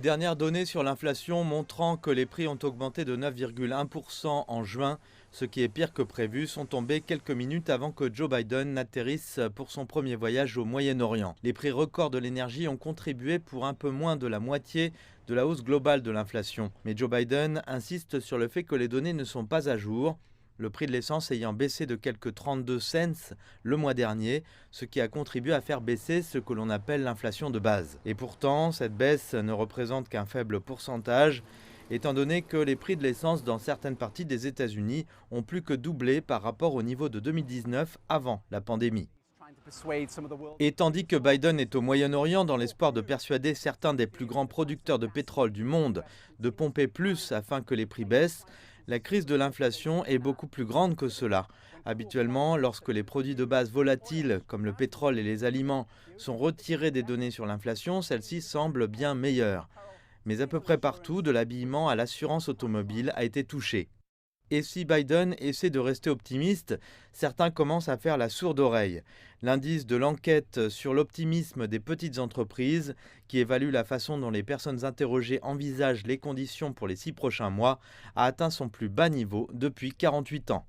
Dernière donnée sur l'inflation montrant que les prix ont augmenté de 9,1% en juin, ce qui est pire que prévu, sont tombés quelques minutes avant que Joe Biden n'atterrisse pour son premier voyage au Moyen-Orient. Les prix records de l'énergie ont contribué pour un peu moins de la moitié de la hausse globale de l'inflation. Mais Joe Biden insiste sur le fait que les données ne sont pas à jour, le prix de l'essence ayant baissé de quelques 32 cents le mois dernier, ce qui a contribué à faire baisser ce que l'on appelle l'inflation de base. Et pourtant, cette baisse ne représente qu'un faible pourcentage, étant donné que les prix de l'essence dans certaines parties des États-Unis ont plus que doublé par rapport au niveau de 2019 avant la pandémie. Et tandis que Biden est au Moyen-Orient dans l'espoir de persuader certains des plus grands producteurs de pétrole du monde de pomper plus afin que les prix baissent, la crise de l'inflation est beaucoup plus grande que cela. Habituellement, lorsque les produits de base volatiles, comme le pétrole et les aliments, sont retirés des données sur l'inflation, celle-ci semble bien meilleure. Mais à peu près partout, de l'habillement à l'assurance automobile, a été touché. Et si Biden essaie de rester optimiste, certains commencent à faire la sourde oreille. L'indice de l'enquête sur l'optimisme des petites entreprises, qui évalue la façon dont les personnes interrogées envisagent les conditions pour les 6 prochains mois, a atteint son plus bas niveau depuis 48 ans.